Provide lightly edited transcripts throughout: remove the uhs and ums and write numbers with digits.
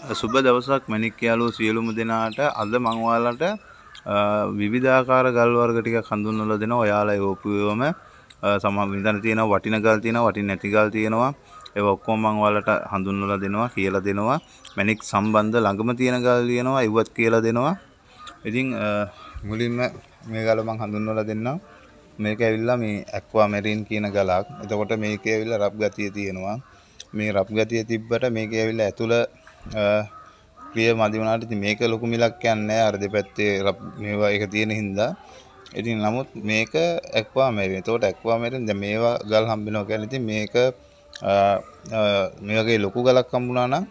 සුබ දවසක් මැණික් යාළුවෝ සියලුම දෙනාට. අද මම ඔයාලට විවිධාකාර ගල් වර්ග ටිකක් හඳුන්වලා දෙනවා. ඔයාලා යොපුවම සමහර විතර තියෙනවා වටින ගල් තියෙනවා, වටින් නැති ගල් තියෙනවා. ඒක ඔක්කොම මම ඔයාලට හඳුන්වලා දෙනවා, කියලා දෙනවා. මැණික් සම්බන්ධ ළඟම තියෙන ගල් තියෙනවා, ඒවත් කියලා දෙනවා. ඉතින් මුලින්ම මේ ගල මම හඳුන්වලා දෙන්නම්. මේක ඇවිල්ලා මේ ඇක්වාමැරින් කියන ගලක්. එතකොට මේකේ ඇවිල්ලා රබ් ගතිය තියෙනවා. මේ රබ් ගතිය තිබ්බට මේකේ ඇවිල්ලා ඇතුළ ක්ලියර් මදි වුණාට ඉතින් මේක ලොකු මිලක් කියන්නේ අර දෙපැත්තේ මේවා එක තියෙන හින්දා. ඉතින් නමුත් මේක ඇක්වාමැරින්. ඒතකොට ඇක්වාමැරින් දැන් මේවා ගල් හම්බෙනවා කියන්නේ ඉතින් මේක මේ වගේ ලොකු ගලක් හම්බුණා නම්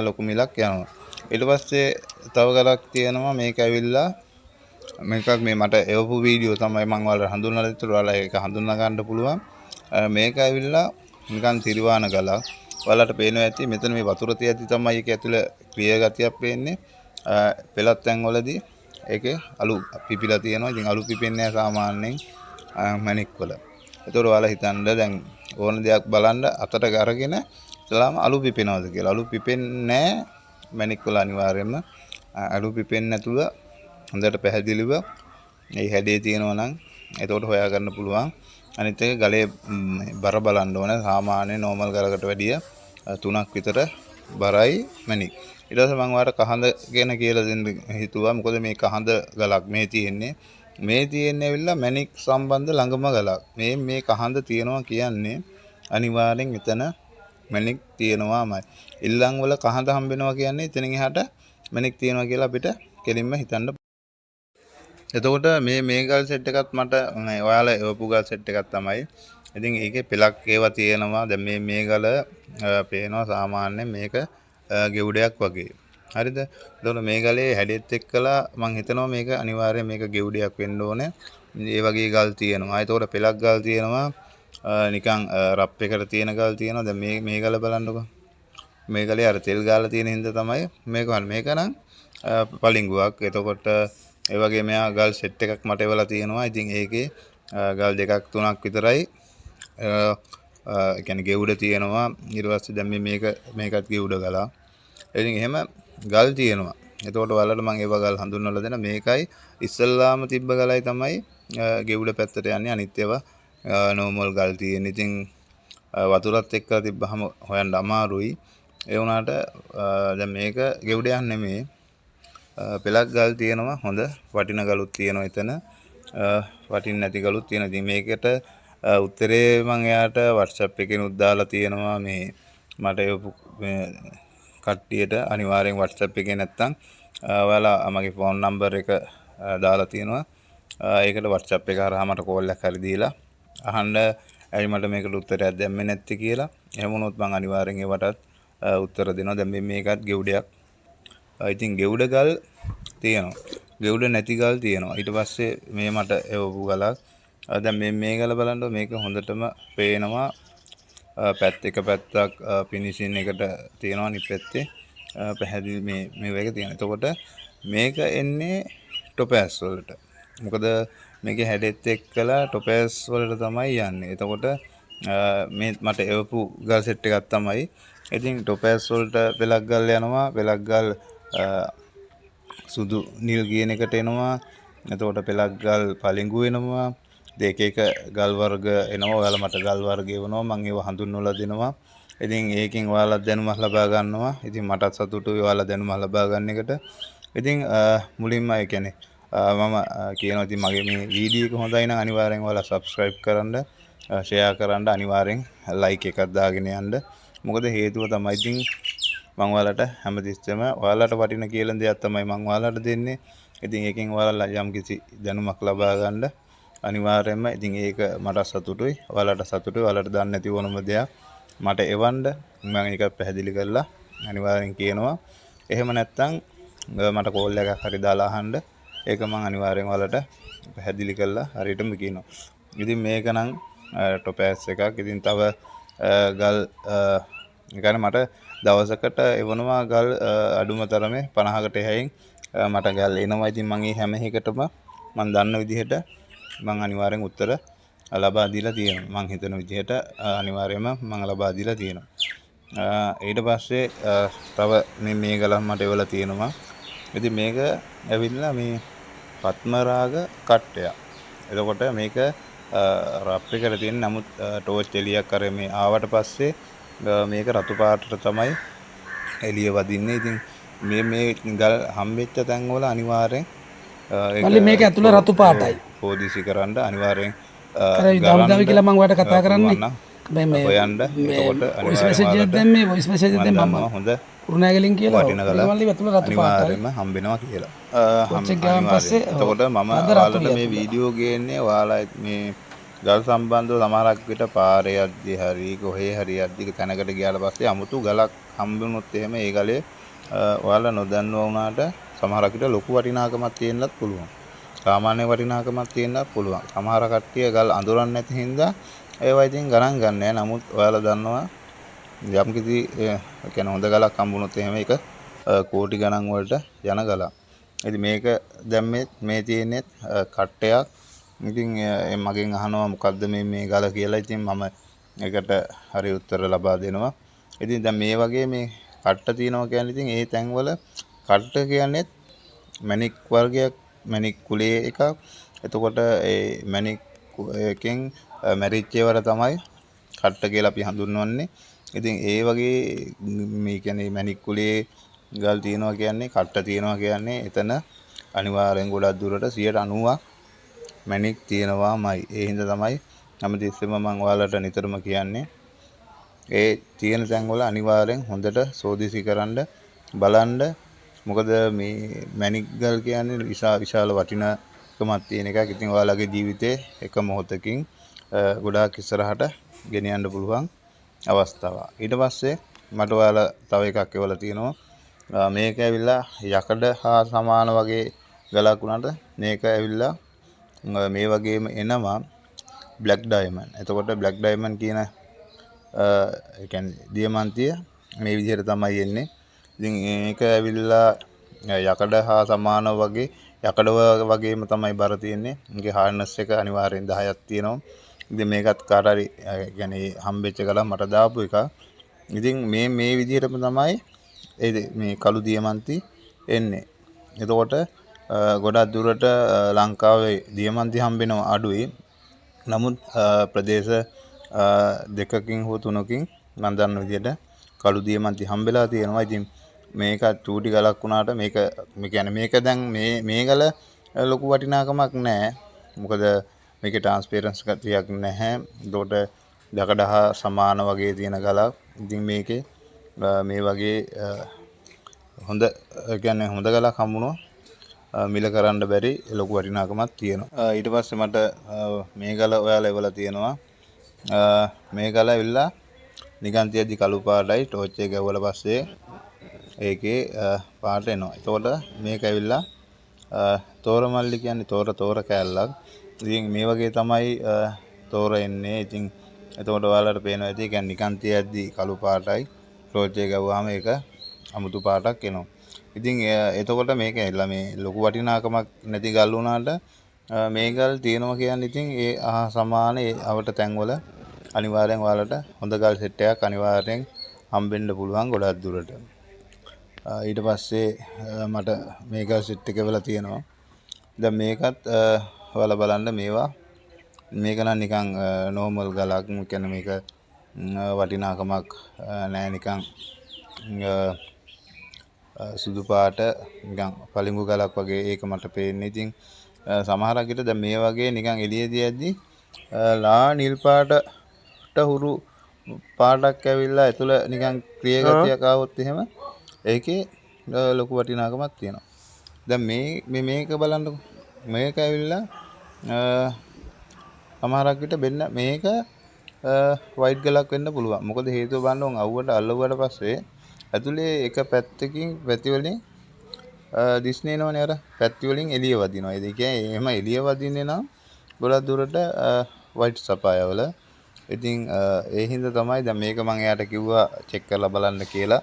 ලොකු මිලක් යනවා. ඊට පස්සේ තව ගලක් තියෙනවා මේක ඇවිල්ලා මේකත් මේ මට එවපු වීඩියෝ තමයි මම ඔයාලට හඳුන්වලා දෙන්නේ. ඔයාලා ඒක හඳුනා ගන්න පුළුවන්. මේක ඇවිල්ලා නිකන් තිරිවාන ගලක්. ඔයාලට පේනවා ඇති මෙතන මේ වතුර තියද්දි තමයි ඒක ඇතුළේ ක්ලියර් ගතියක් පේන්නේ. පෙලත් තැන් වලදී ඒකේ අලු පිපිලා තියෙනවා. ඉතින් අලු පිපෙන්නේ නැහැ සාමාන්‍යයෙන් මැණික් වල. ඒතකොට ඔයාලා හිතන්න දැන් ඕන දෙයක් බලන්න අතට අරගෙන ඉතලාම අලු පිපෙනවද කියලා. අලු පිපෙන්නේ නැහැ මැණික් වල අනිවාර්යයෙන්ම. අලු පිපෙන්නේ නැතුව හොඳට පැහැදිලිව මේ හැඩේ තියෙනවා නම් එතකොට හොයාගන්න පුළුවන්. අනිත් එක ගලේ බර බලන්න ඕන. සාමාන්‍ය නෝමල් ගලකට වැඩිය 3ක් විතර බරයි මැණික්. ඊට පස්සේ මම ඔයාලට කහඳ ගැන කියලා දෙන්න හිතුවා. මොකද මේ කහඳ ගලක් මේ තියෙන්නේ. මේ තියෙන්නේ ඇවිල්ලා මැණික් සම්බන්ධ ළඟම ගලක්. මේ කහඳ තියෙනවා කියන්නේ අනිවාර්යෙන් එතන මැණික් තියෙනවාමයි. ඉල්ලන් වල කහඳ හම්බෙනවා කියන්නේ එතනින් එහාට මැණික් තියෙනවා කියලා අපිට කෙලින්ම හිතන්න. එතකොට මේ ගල් සෙට් එකත් මට ඔයාලා එවපු ගල් සෙට් එකක් තමයි. ඉතින් ඒකේ පෙලක් ඒවා තියෙනවා. දැන් මේ ගල පේනවා සාමාන්‍යයෙන් මේක ගෙවුඩයක් වගේ. හරිද? එතකොට මේ ගලේ හැඩෙත් එක්කලා මම හිතනවා මේක අනිවාර්යයෙන් මේක ගෙවුඩයක් වෙන්න ඕනේ. ඒ වගේ ගල් තියෙනවා. එතකොට පෙලක් ගල් තියෙනවා. නිකන් රප් එකට තියෙන ගල් තියෙනවා. දැන් මේ ගල බලන්නකෝ. මේ ගලේ අර තෙල් ගාලා තියෙන හින්දා තමයි මේක නම් පලිංගුවක්. එතකොට ඒ වගේ මෙයා ගල් සෙට් එකක් මට එවලා තියෙනවා. ඉතින් ඒකේ ගල් දෙකක් තුනක් විතරයි ඒ කියන්නේ ගෙවුඩ තියෙනවා. ඊට පස්සේ දැන් මේකත් ගෙවුඩ ගලක්. ඉතින් එහෙම ගල් තියෙනවා. එතකොට ඔයාලට මම ඒව ගල් හඳුන්වලා දෙන මේකයි ඉස්සල්ලාම තිබ්බ ගලයි තමයි ගෙවුඩ පැත්තට යන්නේ. අනිත් ඒවා නෝමල් ගල් තියෙන. ඉතින් වතුරත් එක්කලා තිබ්බහම හොයන්න අමාරුයි. ඒ වුණාට දැන් මේක ගෙවුඩයක් නෙමෙයි. පෙලක් ගල් තියෙනවා. හොඳ වටින ගලුත් තියෙනවා එතන. වටින් නැති ගලුත් තියෙනවා. ඉතින් මේකට උත්තරේ මම එයාට WhatsApp එකෙනුත් දාලා තියෙනවා. මේ මට කට්ටියට අනිවාර්යෙන් WhatsApp එකේ නැත්තම් ඔයාලා මගේ ෆෝන් නම්බර් එක දාලා තියෙනවා. ඒකට WhatsApp එක හරහා මට කෝල් එකක් හරි දීලා අහන්න ඇයි මට මේකට උත්තරයක් දැම්මේ නැත්තේ කියලා. එහෙම වුණොත් මම අනිවාර්යෙන් ඒවටත් උත්තර දෙනවා. දැන් මේකත් ගෙවුඩයක්. ඉතින් ගෙවුඩ ගල් තියෙනවා. ගෙවුඩ නැති ගල් තියෙනවා. ඊට පස්සේ මේ මට එවපු ගලක්. දැන් මේ ගල බලන්න මේක හොඳටම පේනවා. එක පැත්තක් ෆිනිෂින් එකට තියෙනවා. අනිත් පැත්තේ පැහැදිලි මේ වගේ තියෙනවා. එතකොට මේක එන්නේ ටොපෑස් වලට. මොකද මේකේ හැඩෙත් එක්කලා ටොපෑස් වලට තමයි යන්නේ. එතකොට මේ මට එවපු ගල් සෙට් එකක් තමයි. ඉතින් ටොපෑස් වලට පෙලක් ගල් යනවා. පෙලක් ගල් සුදු නිල් කියන එකට එනවා. එතකොට පෙලක් ගල් පලිඟු වෙනවා. එක ගල් වර්ග එනවා. ඔයාලා මට ගල් වර්ග එවනවා. මම ඒව හඳුන්වලා දෙනවා. ඉතින් ඒකෙන් ඔයාලා දැනුමක් ලබා ගන්නවා. ඉතින් මටත් සතුටුයි ඔයාලා දැනුමක් ලබා ගන්න එකට. ඉතින් මුලින්ම ඒ කියන්නේ මම කියනවා ඉතින් මගේ මේ වීඩියෝ එක හොඳයි නම් අනිවාර්යෙන් ඔයාලා subscribe කරන්න, share කරන්න, අනිවාර්යෙන් like එකක් දාගෙන යන්න. මොකද හේතුව තමයි ඉතින් මම ඔයාලට හැමතිස්සෙම ඔයාලට වටින කියලා දෙයක් තමයි මම ඔයාලට දෙන්නේ. ඉතින් ඒකෙන් ඔයාලා යම් කිසි දැනුමක් ලබා ගන්න අනිවාර්යයෙන්ම ඉතින් ඒක මට සතුටුයි. ඔයාලට සතුටුයි. ඔයාලට දන්නේ නැති ඕනම දෙයක් මට එවන්න මම ඒක පැහැදිලි කරලා අනිවාර්යෙන් කියනවා. එහෙම නැත්නම් මට කෝල් එකක් හරි දාලා අහන්න. ඒක මම අනිවාර්යෙන් ඔයාලට පැහැදිලි කරලා හරියටම කියනවා. ඉතින් මේක නම් ටොපෑස් එකක්. ඉතින් තව ගල් يعني මට දවසකට එවනවා ගල් අඩුම තරමේ 50කට එහයින් මට ගල් එනවා. ඉතින් මම මේ හැම එකටම මම දන්න විදිහට මම අනිවාර්යෙන් උත්තර ලබා දීලා තියෙනවා. මම හිතන විදිහට අනිවාර්යයෙන්ම මම ලබා දීලා තියෙනවා. ඊට පස්සේ තව මේ ගලක් මට එවලා තියෙනවා. ඉතින් මේක ඇවිල්ලා මේ පත්මරාග කට්ටයක්. එතකොට මේක රප් එකට තියෙන නමුත් ටෝච් එළියක් කර මේ ආවට පස්සේ මේක රතු පාටට තමයි එළිය වදින්නේ. ඉතින් මේ ගල් හම්බෙච්ච තැන්වල අනිවාර්යෙන් මල්ලි මේක ඇතුළේ රතු පාටයි. පොදිසි කරන්න අනිවාර්යෙන් දවදාවි කියලා මම ඔයාලට කතා කරන්නේ. මේ හොයන්න. එතකොට වොයිස් මෙසේජ් එකක් දැම්මේ වොයිස් මෙසේජ් එකක් දැම්මම හොඳ කුරුණෑගලින් කියලා වටින ගල මල්ලි ඇතුළේ රතු පාටයි. අනිවාර්යෙන්ම හම්බෙනවා කියලා. එතකොට මම ඔයාලට මේ වීඩියෝ ගේන්නේ ඔයාලා මේ ගල් සම්බන්ධව සමහරක් විට පාරේ යද්දී හරි කොහේ හරි යද්දී තැනකට ගියාට පස්සේ 아무තු ගලක් හම්බුනොත් එහෙම ඒ ගලේ ඔයාලා නොදන්නවා වුණාට සමහරක් විට ලොකු වටිනාකමක් තියෙන්නත් පුළුවන්. සාමාන්‍ය වටිනාකමක් තියෙන්නත් පුළුවන්. සමහර කට්ටිය ගල් අඳුරන්නේ නැති හින්දා ඒවා ඉතින් ගණන් ගන්න නැහැ. නමුත් ඔයාලා දන්නවා යම් කිසි කියන්නේ හොඳ ගලක් හම්බුනොත් එහෙම ඒක කෝටි ගණන් වලට යන ගලක්. ඉතින් මේක දැන් මේ තියෙන්නේ කට්ටයක්. ඉතින් මගෙන් අහනවා මොකද්ද මේ ගල කියලා. ඉතින් මම ඒකට හරි උත්තර ලබා දෙනවා. ඉතින් දැන් මේ වගේ මේ කට්ට තියෙනවා කියන්නේ ඉතින් ඒ තැන්වල කට්ට කියන්නේ මැණික් වර්ගයක් මැණික් කුලයේ එකක්. එතකොට ඒ මැණික් එකෙන් මැරිච්ච ඒවාට තමයි කට්ට කියලා අපි හඳුන්වන්නේ. ඉතින් ඒ වගේ මේ කියන්නේ මැණික් කුලයේ ගල් තියෙනවා කියන්නේ කට්ට තියෙනවා කියන්නේ එතන අනිවාර්යෙන් ගොඩක් දුරට 90ක් මැණික් තියෙනවාමයි. ඒ හින්දා තමයි හැමතිස්සෙම මම ඔයාලට නිතරම කියන්නේ ඒ තියෙන තැන්වල අනිවාර්යෙන් හොඳට සෝදිසි කරන්න බලන්න. මොකද මේ මැණික් ගල් කියන්නේ විශාල වටිනාකමක් තියෙන එකක්. ඉතින් ඔයාලගේ ජීවිතේ එක මොහොතකින් ගොඩාක් ඉස්සරහට ගෙනියන්න පුළුවන් අවස්ථාවක්. ඊට පස්සේ මට ඔයාලා තව එකක් එවලා තියෙනවා. මේක ඇවිල්ලා යකඩ හා සමාන වගේ ගලක් වුණාට මේක ඇවිල්ලා මේ වගේම එනවා බ්ලැක් ඩයමන්ඩ්. එතකොට බ්ලැක් ඩයමන්ඩ් කියන ඒ කියන්නේ දියමන්තිය මේ විදිහට තමයි එන්නේ. ඉතින් මේක ඇවිල්ලා යකඩ හා සමාන වගේ යකඩ වගේම තමයි බර තියෙන්නේ. මේකේ හાર્ඩ්නස් එක අනිවාර්යෙන් 10ක් තියෙනවා. ඉතින් මේකත් කාට හරි يعني හම්බෙච්ච ගලක් මට දාපු එක. ඉතින් මේ විදිහටම තමයි මේ කළු දියමන්ති එන්නේ. එතකොට ගොඩක් දුරට ලංකාවේ දියමන්ති හම්බෙනවා අඩුයි. නමුත් ප්‍රදේශ දෙකකින් හෝ තුනකින් මම දන්න විදිහට කළු දියමන්ති හම්බෙලා තියෙනවා. ඉතින් මේක චූටි ගලක් වුණාට මේක කියන්නේ මේක දැන් මේ ගල ලොකු වටිනාකමක් නැහැ. මොකද මේකේ ට්‍රාන්ස්පරන්ස් ගතියක් නැහැ. ඒකට යකඩ හා සමාන වගේ තියෙන ගලක්. ඉතින් මේකේ මේ වගේ හොඳ කියන්නේ හොඳ ගලක් හම්බුනොත් මිල කරන්න බැරි ලොකු වටිනාකමක් තියෙනවා. ඊට පස්සේ මට මේ ගල ඔයාලා එවලා තියෙනවා. මේ ගල ඇවිල්ලා නිකන් තියද්දි කළු පාටයි ටෝච් එක ගැවුවලා පස්සේ ඒකේ පාට එනවා. එතකොට මේක ඇවිල්ලා තෝරමල්ලි කියන්නේ තෝර කෑල්ලක්. ඉතින් මේ වගේ තමයි තෝර එන්නේ. ඉතින් එතකොට ඔයාලට පේනවා ඇති කියන්නේ නිකන් තියද්දි කළු පාටයි ටෝච් එක ගැවුවාම ඒක අමුතු පාටක් එනවා. ඉතින් එතකොට මේක ඇවිල්ලා මේ ලොකු වටිනාකමක් නැති ගල් වුණාට මේ ගල් තියෙනවා කියන්නේ ඉතින් ඒ සමාන ඒ අවට තැන්වල අනිවාර්යෙන් ඔයාලට හොඳ ගල් සෙට් එකක් අනිවාර්යෙන් හම්බෙන්න පුළුවන් ගොඩක් දුරට. ඊට පස්සේ මට මේ ගල් සෙට් එක වෙලා තියෙනවා. දැන් මේකත් ඔයාලා බලන්න මේක නම් නිකන් නෝමල් ගලක්. කියන්නේ මේක වටිනාකමක් නෑ. නිකන් සුදු පාට නිකන් පලිඟු ගලක් වගේ ඒක මට පේන්නේ. ඉතින් සමහරක් විට දැන් මේ වගේ නිකන් එළියදී යද්දි ලා නිල් පාටට හුරු පාටක් ඇවිල්ලා ඇතුළ නිකන් ක්‍රිය ගතියක් ආවොත් එහෙම ඒකේ ලොකු වටිනාකමක් තියෙනවා. දැන් මේක බලන්නකො. මේක ඇවිල්ලා සමහරක් විට මේක වයිට් ගලක් වෙන්න පුළුවන්. මොකද හේතුව බලන්න අවුවට අල්ලුවාට පස්සේ ඇතුලේ එක පැත්තකින් පැති වලින් දිස්නේ නෝනේ අර පැති වලින් එළිය වදිනවා. ඒ කියන්නේ එහෙම එළිය වදින්නේ නම් ගොඩක් දුරට වයිට් සපායවල. ඉතින් ඒ හින්දා තමයි දැන් මේක මම එයාට කිව්වා චෙක් කරලා බලන්න කියලා.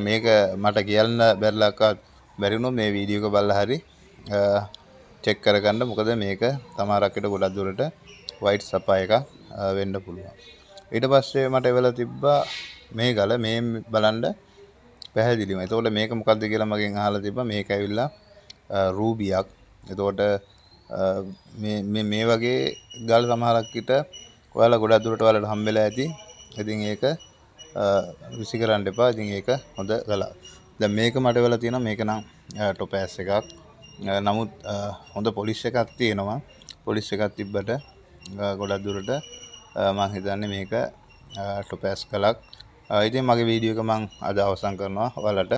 මේක මට කියන්න බැරි වුණොත් මේ වීඩියෝ එක බලලා හරි චෙක් කරගන්න. මොකද මේක සමහරක් විට ගොඩක් දුරට වයිට් සපාය එකක් වෙන්න පුළුවන්. ඊට පස්සේ මට එවලා තිබ්බා මේ ගල මේ බලන්න පැහැදිලිව. එතකොට මේක මොකක්ද කියලා මගෙන් අහලා තිබ්බා. මේක ඇවිල්ලා රූබියක්. එතකොට මේ වගේ ගල් සමහරක් විට ඔයාලා ගොඩක් දුරට ඔයාලට හම්බෙලා ඇති. ඉතින් ඒක විසි කරන්න එපා. ඉතින් ඒක හොඳ ගලක්. දැන් මේක මට වෙලා තියෙනවා. මේක නම් ටොපෑස් එකක්. නමුත් හොඳ පොලිෂ් එකක් තියෙනවා. පොලිෂ් එකක් තිබ්බට ගොඩක් දුරට මම හිතන්නේ මේක ටොපෑස් ගලක්. ඉතින් මගේ වීඩියෝ එක මම අද අවසන් කරනවා. ඔයාලට